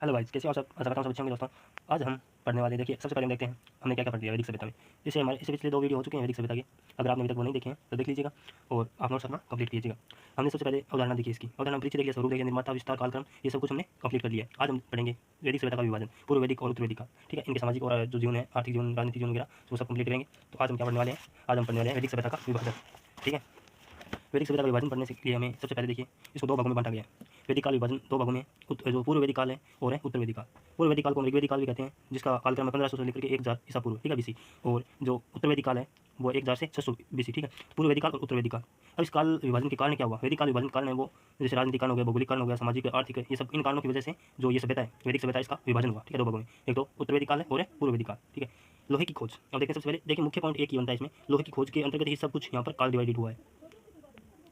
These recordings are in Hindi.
हेलो गाइस, कैसे हो आप सब? आशा करता हूँ सब अच्छे होंगे दोस्तों। आज हम पढ़ने वाले देखिए, सबसे पहले हम देखते हैं हमने क्या क्या पढ़ लिया वैदिक सभ्यता में। जैसे हमारे इससे पिछले 2 वीडियो हो चुके हैं वैदिक सभ्यता के। अगर आपने अभी तक वो नहीं देखे हैं तो देख लीजिएगा और आप नोट्स अपना कंप्लीट कीजिएगा। हमने सबसे पहले अवधारणा देखी इसकी, अवधारणा पीछे देख लिया, स्वरूप देख लिया, निर्माता, विस्तार, कालक्रम, ये सब कुछ हमने कंप्लीट कर लिया है। आज हम पढ़ेंगे वैदिक सभ्यता का विभाजन, पूर्व वैदिक और उत्तर वैदिक का। ठीक है, इनके सामाजिक और जो जीवन है, आर्थिक जीवन, राजनीतिक जीवन वगैरह वो सब कंप्लीट करेंगे। तो आज हम क्या पढ़ने वाले हैं? आज हम पढ़ने वाले हैं वैदिक सभ्यता का विभाजन। ठीक है, वैदिक सभ्यता का विभाजन पढ़ने के लिए हमें सबसे पहले देखिए इसको 2 भागों में बांटा गया है। वैदिक काल विभाजन 2 भागों में, जो पूर्व वैदिक काल है और है उत्तर वैदिक काल। पूर्व वैदिक काल को हम ऋग्वैदिक काल भी कहते हैं, जिसका कालक्रम है 1500 से लेकर के 1000 ईसा पूर्व, ठीक है, बीसी। और जो उत्तर वैदिक काल है वो 1000 से 600 बीसी, ठीक है। पूर्व वैदिक काल और उत्तर वैदिक काल। अब इस काल विभाजन के कारण क्या हुआ? वैदिक काल विभाजन के कारण है वो जैसे राजनीतिक कारण हो गया, भौगोलिक कारण हो गया, सामाजिक, आर्थिक, ये सब इन कारणों की वजह से जो ये सभ्यता है वैदिक सभ्यता, इसका विभाजन हुआ। ठीक है, 2 भागों में, एक तो उत्तर वैदिक काल है और है पूर्व वैदिक काल। ठीक है, लोहे की खोज। अब देखिए सबसे पहले देखिए मुख्य पॉइंट एक ही बनता है इसमें, लोहे की खोज के अंतर्गत ही सब कुछ यहाँ पर काल डिवाइडेड हुआ है।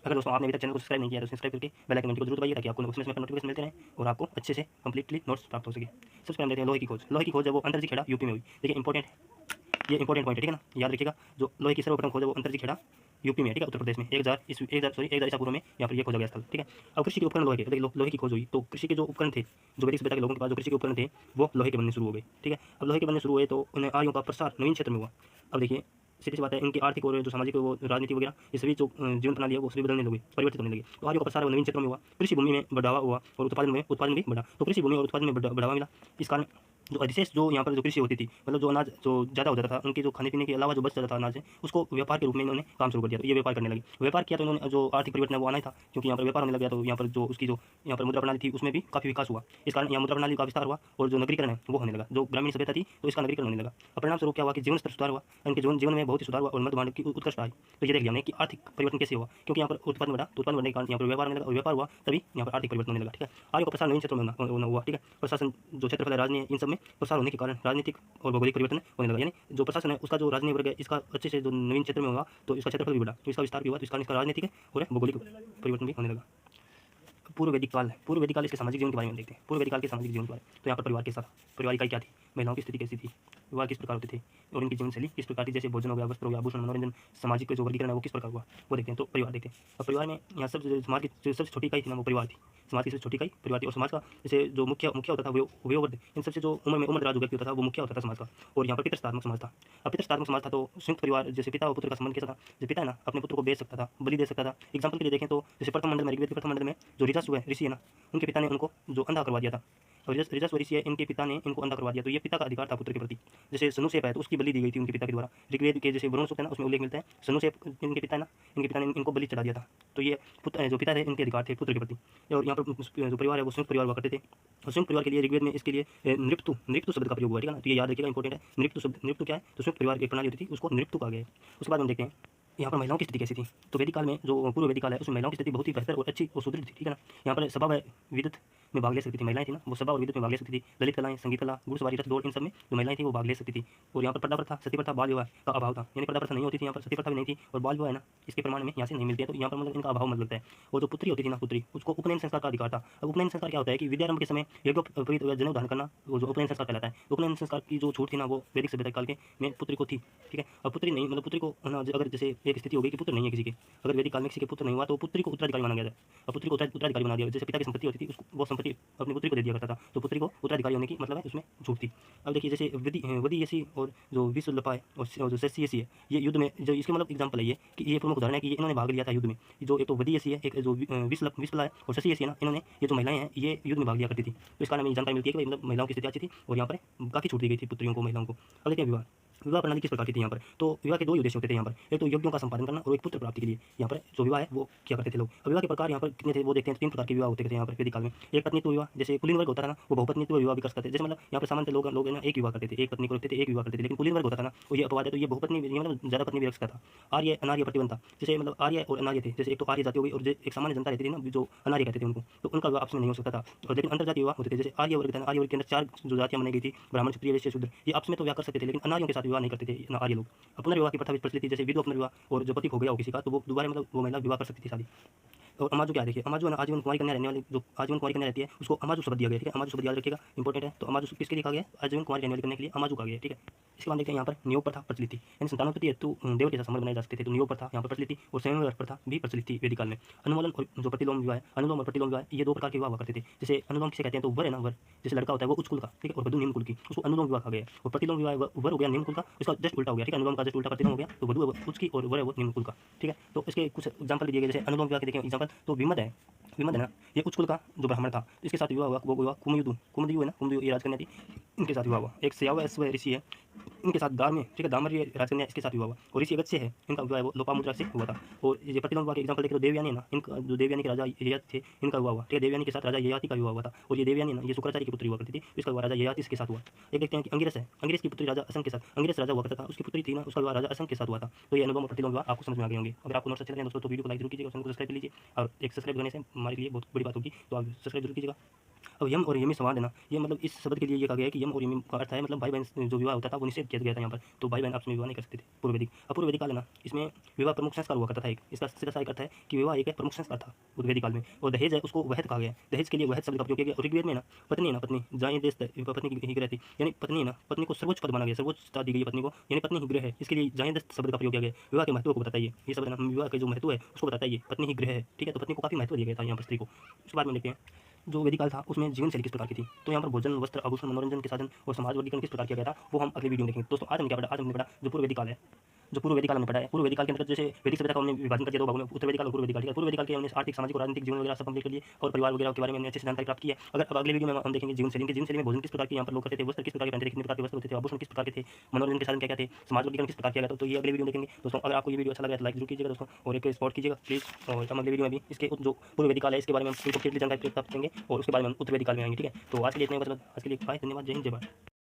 अगर दोस्तों आपने अभी तक चैनल को सब्सक्राइब नहीं किया तो सब्सक्राइब करके बेल आइकन को जरूर दबाइए ताकि आपको नोटिफिकेशन मिलते रहे और आपको अच्छे से कंप्लीटली नोट्स प्राप्त हो सके। सबसे पहले देखते हैं लोहे की खोज। लोहे की खोज है वो अंतर्जी खेड़ा यूपी में हुई। देखिए इंपॉर्टेंट, ये इंपॉर्टेंट पॉइंट है, ठीक है ना, याद रखिएगा। जो लोहे की सर्वप्रथम खोज है वो अंतर्जी खेड़ा यूपी में, ठीक है, उत्तर प्रदेश में 1000 ईसा पूर्व में यहाँ पर ये खोजा गया स्थल। ठीक है, अब कृषि के उपकरण लोहे के, देखिए लोहे की खोज हुई तो कृषि के जो उपकरण थे, जो वैदिक सभ्यता के लोगों के पास जो कृषि के उपकरण थे वो लोहे के बनने शुरू हो गए। ठीक है, अब लोहे के बनने शुरू हुए तो उन्हें आर्यों का प्रसार नवीन क्षेत्र में हुआ। अब देखिए सीधी सी बात है, इनकी आर्थिक और जो सामाजिक वो राजनीति वगैरह ये सभी जो जीवन प्रणाली है वो सभी बदलने लगी, परिवर्तित होने लगी। तो आर्यों का प्रसार नवीन क्षेत्रों में हुआ, कृषि भूमि में बढ़ावा हुआ और उत्पादन भी बढ़ा। तो कृषि भूमि और उत्पादन में बढ़ावा मिला। इस कारण जो अधिशेष जो यहाँ पर जो कृषि होती थी, मतलब जो अनाज जो ज़्यादा हो जाता था, उनके जो खाने पीने के अलावा जो बच जाता था अनाज है, उसको व्यापार के रूप में इन्होंने काम शुरू कर दिया। तो ये व्यापार करने लगी, व्यापार किया तो इन्होंने जो आर्थिक परिवर्तन है वो आना ही था, क्योंकि यहाँ पर व्यापार होने लग गया। तो यहाँ पर जो उसकी जो यहाँ पर मुद्रा प्रणाली थी उसमें भी काफ़ी विकास हुआ। इस कारण यहाँ मुद्रा प्रणाली का विस्तार हुआ और जो नगरीकरण है वो होने लगा। जो ग्रामीण सभ्यता थी तो इसका नगरीकरण होने लगा। परिणाम स्वरूप क्या हुआ कि जीवन स्तर सुधार हुआ, इनके जीवन में बहुत ही सुधार हुआ और मध्य मानव की उत्कृष्ट आई। तो ये देख लिया हमने कि आर्थिक परिवर्तन कैसे हुआ, क्योंकि यहाँ पर उत्पादन बढ़ा, तो उत्पादन बढ़ने के कारण यहाँ पर व्यापार होने लगा और व्यापार हुआ तभी यहाँ पर आर्थिक परिवर्तन होने लगा। ठीक है, आर्यों का प्रसार नवीन क्षेत्रों में हुआ। ठीक है, प्रशासन जो क्षेत्रफल है, राजनीति, इन सब में प्रसार होने के कारण राजनीतिक और भौगोलिक परिवर्तन होने लगा। यानी जो प्रशासन है उसका जो राजनीतिक वर्ग है इसका अच्छे से जो नवीन क्षेत्र में होगा तो इसका क्षेत्रफल भी बढ़ा, तो इसका विस्तार भी हुआ, तो इसका राजनीतिक और भौगोलिक परिवर्तन भी होने लगा। पूर्व वैदिक काल है, पूर्व वैदिक काल इसके सामाजिक जीवन के बारे में देखते हैं। पूर्व वैदिक काल के सामाजिक जीवन के बारे में तो यहाँ पर परिवार के साथ, परिवार इकाई क्या थी, महिलाओं की स्थिति कैसी थी, विवाह किस प्रकार होते थे और इनकी जीवन शैली किस प्रकार थी, जैसे भोजन हो गया, वस्त्र हो गया, आभूषण, मनोरंजन, सामाजिक जो वर्गीकरण है वो किस प्रकार हुआ वो देखते हैं। तो परिवार देखते हैं। अब परिवार में यहाँ सब समाज की जो सबसे छोटी इकाई थी ना वो परिवार थी, समाज की सबसे छोटी इकाई परिवार थी। और समाज का जैसे जो मुख्य होता था वयोवृद्ध, इन सबसे जो उम्र दराज व्यक्ति होता था वो मुखिया होता था समाज का। और यहाँ पर पितृसत्तात्मक समाज था। अब पितृसत्तात्मक समाज था तो संयुक्त परिवार, जैसे पिता और पुत्र का संबंध कैसा था, जो पिता है ना अपने पुत्र को बेच सकता था, बलि दे सकता था। एग्जाम्पल के लिए देखें तो जैसे प्रथम मंडल में, ऋग्वेद के प्रथम मंडल में जो ऋषि है ना, उनके पिता ने उनको जो अंधा करवा दिया था। और ऋजस्व ऋषि है, इनके पिता ने इनको अंधा करवा दिया। तो ये पिता का अधिकार था पुत्र के प्रति। जैसे सनुसेप है तो उसकी बलि दी गई थी उनके पिता के द्वारा। ऋग्वेद के जैसे वरुण सूक्त है ना उसमें उल्लेख मिलता है, सनुसेप इनके पिता है ना, इनके पिता ने इनको बलि चढ़ा दिया था। तो ये पुत्र जो पिता थे इनके अधिकार थे पुत्र के प्रति। और यहाँ पर जो परिवार है वो संयुक्त परिवार हुआ करते थे। और संयुक्त परिवार के लिए ऋग्वेद में इसके लिए नृप्तु शब्द का प्रयोग हुआ है। ठीक है ना, तो ये याद रखिएगा, इंपॉर्टेंट है। नृप्तु क्या है, तो संयुक्त परिवार की प्रणाली होती थी उसको नृप्तु कहा गया है। उसके बाद हम देखते हैं यहाँ पर महिलाओं की स्थिति कैसी थी। तो वैदिक काल में जो पूर्व वैदिक काल है उसमें महिलाओं की स्थिति बहुत ही बेहतर और अच्छी और सुदृढ़ थी। ठीक है ना, यहाँ पर सभा व विदत में भाग ले सकती थी महिलाएं थी ना, वो सभा और विदत में भाग ले सकती थी। ललित कलाएं, संगीत कला, घुड़सवारी, रथ दौड़, इन सब में जो महिलाएं थी वो भाग ले सकती थी। और यहाँ पर पर्दा प्रथा, सती प्रथा, बाल विवाह का अभाव था। यानी पर्दा प्रथा नहीं होती थी यहाँ पर, सती प्रथा भी नहीं थी और बाल विवाह है ना इसके प्रमाण में यहाँ से नहीं मिलती है। तो यहाँ पर मतलब इनका अभाव मतलब लगता है। और जो पुत्री होती थी ना, पुत्री, उसको उपनयन संस्कार का अधिकार था। अब उपनयन संस्कार क्या होता है कि विद्यारंभ के समय यज्ञोपवीत जनेऊ धारण करना, वो जो उपनयन संस्कार कहलाता है। उपनयन संस्कार की जो छूट थी ना वो वैदिक सभ्यता काल के में पुत्री को थी। ठीक है, अब पुत्री नहीं, मतलब पुत्री को अगर जैसे एक स्थिति हो गई कि पुत्र नहीं है किसी के, अगर वैदिक काल में किसी के पुत्र नहीं हुआ तो पुत्री को उत्तराधिकारी माना गया था। अब पुत्री को उत्तराधिकारी बना दिया। जैसे पिता की संपत्ति होती थी उसको वो संपत्ति अपनी पुत्री को दे दिया करता था, तो पुत्री को उत्तराधिकारी होने की मतलब है उसमें छूट थी। अब देखिए जैसे वदीयसी और जो विश्वल्लभा है और जो शस्ययसी है, ये युद्ध में जो इसके मतलब एग्जाम्पल है ये कि ये प्रमुख उदाहरण है कि ये इन्होंने भाग लिया था युद्ध में। जो एक तो वदीयसी है, एक जो विश्वल्लभा है और शस्ययसी है ना, इन्होंने ये जो महिलाएं हैं ये युद्ध में भाग लिया करती थी। तो इस कारण हमें जानकारी मिलती है कि मतलब महिलाओं की स्थिति अच्छी थी और यहाँ पर काफ़ी छूट दी गई थी पुत्रियों को, महिलाओं को। अब देखिए विवाह, विवाह प्रणाली किस प्रकार की थी यहाँ पर। तो विवाह के 2 उद्देश्य होते थे यहाँ पर, एक तो यज्ञों का संपादन करना और एक पुत्र प्राप्ति के लिए यहाँ पर जो विवाह है वो क्या करते थे लोग। अब विवाह के प्रकार यहाँ पर कितने थे वो देखते हैं। 3 प्रकार के विवाह होते थे यहाँ पर वैदिक काल में। एक पत्नीत्व विवाह, जैसे पुलिन वर्ग होता था ना वो बहुपत्नीत्व विवाह भी कर सकते थे। जैसे मतलब यहाँ पर सामान्य लोग ना एक विवाह करते थे, एक पत्नी को रखते थे, एक विवाह करते थे। लेकिन पुलिन वर्ग होता था ना वो ये अपवाद है, तो ये बहुपत्नी मतलब ज़्यादा पत्नी भी रख सकता था। आर्य अनार्य प्रतिबंध था, जैसे मतलब आर्य और अनार्य थे। जैसे एक तो आर्य जाति हो गई और एक सामान्य जनता रहती थी ना जो अनार्य कहते थे उनको, तो उनका विवाह आपस में नहीं हो सकता था। और लेकिन अंतर्जातीय विवाह होते थे। जैसे आर्य वर्ग था, आर्य वर्ग के अंदर 4 जो जातियां बनाई गई थी, ब्राह्मण, क्षत्रिय, वैश्य, शूद्र, ये आपस में तो विवाह कर सकते थे, लेकिन अनार्यों के साथ विवाह नहीं करते थे आर्य लोग। पुनर्विवाह की प्रथा भी प्रचलित थी, जैसे विधवा पुनर्विवाह, और जो पति हो गया हो किसी का तो वो दोबारा मतलब वो महिला विवाह कर सकती थी शादी। और अमाजू क्या है देखिए, अमाजू है ना आजीवन कुमारी कन्या रहने वाली, जो आजीवन कुमारी कन्या रहती है उसको अमाजू शब्द दिया गया है, ठीक है। अमाजू शब्द याद रखिएगा, इंपॉर्टेंट है। तो अमाजू किसके लिए कहा गया है? आजीवन कुमारी रहने वाली कन्या के लिए अमाजू कहा गया है, ठीक है। इसके बाद देखते हैं यहाँ पर नियोग प्रथा प्रचलित थी, यानी संतानोत्पत्ति हेतु देव के साथ संबंध बनाए जा सकते थे, तो नियोग प्रथा यहाँ पर प्रचलित थी। और स्वयंवर प्रथा भी प्रचलित थी वैदिक काल में। अनुमोलन और जो प्रतिलोम विवाह है, अनुलोम और प्रतिलोम विवाह, ये दो प्रकार के विवाह हुआ करते थे। जैसे अनुलोम किसे कहते हैं? तो वर है ना, वर जैसे लड़का होता है वो उच्च कुल का, ठीक है, और वधु निम्न कुल की, उसको अनुलोम विवाह कहा गया है। और प्रतिलोम विवाह वर हो गया निम्न कुल का, इसका जस्ट उल्टा हो गया, ठीक है। अनुलोम का जस्ट उल्टा प्रतिलोम हो गया, तो वधु उच्च की और वर है वो निम्न कुल का, ठीक है। तो इसके कुछ एग्जाम्पल दिए गए, जैसे अनुलोम विवाह के देखें एग्जाम्पल, तो विमद है, विमद है ना, ये उच्च कुल का जो ब्राह्मण था, इसके साथ विवाह हुआ, वो हुआ कुमुदु, कुमुदु है ना, कुमुदु ये राजकन्या थी, इनके साथ विवाह हुआ। एक सयावस्व ऋषि है, इनके साथ दार में, ठीक है, दामर ये राजकन्या इसके साथ विवाह हुआ। और ऋषि अगस्त्य है, इनका विवाह वो लोपामुद्रा से हुआ था। और ये प्रतिलोम विवाह के एग्जाम्पल देखें तो देवयानी है ना, इनका जो देवयानी के राजा ययाति थे, इनका विवाह हुआ, ठीक है। देवयानी के साथ राजा ययाति का विवाह हुआ था। और ये देवयानी ना ये शुक्राचार्य की पुत्री हुआ करती थी, इसका विवाह राजा ययाति के साथ हुआ। एक देखते हैं कि अंगिरस है, अंगिरस की पुत्री राजा असंग के साथ, अंगिरस राजा हुआ करता था, उसकी पुत्री थी ना, उसका विवाह राजा असंग के साथ हुआ था। तो ये अनुलोम और प्रतिलोम विवाह आपको समझ में आ गए होंगे। अगर आपको नोट्स अच्छे लगे दोस्तों तो वीडियो को लाइक जरूर कीजिएगा, चैनल को सब्सक्राइब कर लीजिए, और एक सब्सक्राइब करने से हमारे लिए बहुत बड़ी बात होगी, तो आप सब्सक्राइब जरूर कीजिएगा। अब यम और यमी संवाद है ना, ये मतलब इस शब्द के लिए ये कहा गया है कि यम और यमी का अर्थ है मतलब भाई बहन जो विवाह होता था वो निषेध किया गया था यहाँ पर। तो भाई बहन आपस में विवाह नहीं कर सकते थे पूर्व वैदिक। अब पूर्व वैदिक काल है ना, इसमें विवाह प्रमुख संस्कार हुआ करता था एक, इसका सीधा सा एक अर्थ है कि विवाह एक प्रमुख संस्कार था पूर्व वैदिक काल में। और दहेज है उसको वहत कहा गया है, दहेज के लिए वहत शब्द का उपयोग किया गया। और ऋग्वेद में ना पत्नी है ना, पत्नी जहाँ देश पत्नी की रहती, यानी पत्नी है ना, पत्नी को सर्वोच्च पद माना गया, सर्वोच्चता दी गई पत्नी को, यानी पत्नी ही गृह है, इसके लिए जहाँ शब्द का प्रयोग किया गया। विवाह के महत्व को बताता है ये शब्द ना, विवाह के जो महत्व है उसको बताता है, ये पत्नी ही गृह है, ठीक है। तो पत्नी को काफी महत्व दिया गया था यहाँ पर स्त्री को। उसके बाद में देखते हैं जो वैदिक काल था उसमें जीवन शैली किस प्रकार की थी। तो यहाँ पर भोजन, वस्त्र, आभूषण, मनोरंजन के साधन और समाज वर्गीकरण किस प्रकार किया गया था वो हम अगले वीडियो में देखेंगे। दोस्तों आज हमने क्या पढ़ा? आज हमने पढ़ा जो पूर्व वैदिक काल है, जो पूर्व वैदिक काल हमने पढ़ा है। पूर्व वैदिक काल के अंतर्गत जैसे वैदिक सभ्यता का हमने विभाजन कर दिया दो भागों में, उत्तर वैदिक काल और पूर्व वैदिक काल, ठीक है। पूर्व वैदिक काल के हमने आर्थिक, सामाजिक और राजनीतिक जीवन वगैरह सब कंप्लीट कर लिए, और परिवार वगैरह के बारे में हमने अच्छे से जानकारी प्राप्त की है। अगर अब अगले वीडियो में हम देखेंगे जीवन शैली में भोजन किस प्रकार के यहाँ पर लोग करते थे, वस्त्र किस प्रकार के पहनते थे, कितने प्रकार के वस्त्र होते थे, आभूषण किस प्रकार के थे, मनोरंजन के साधन क्या क्या थे, समाज वर्गीकरण किस प्रकार किया गया था। तो ये अगले वीडियो में देखेंगे दोस्तों। अगर आपको ये वीडियो अच्छा लगा तो लाइक जरूर कीजिएगा दोस्तों, और एक सपोर्ट कीजिएगा प्लीज़। और हम अगले वीडियो में भी इसके जो पूर्व वैदिक काल है इसके बारे में हम कंप्लीटली जानकारी प्राप्त करेंगे, और उसके बारे में हम उत्तर वैदिक काल में आएंगे, ठीक है। तो आज के लिए इतने बस, आज के लिए बाय, धन्यवाद, जय हिंद, जय भारत।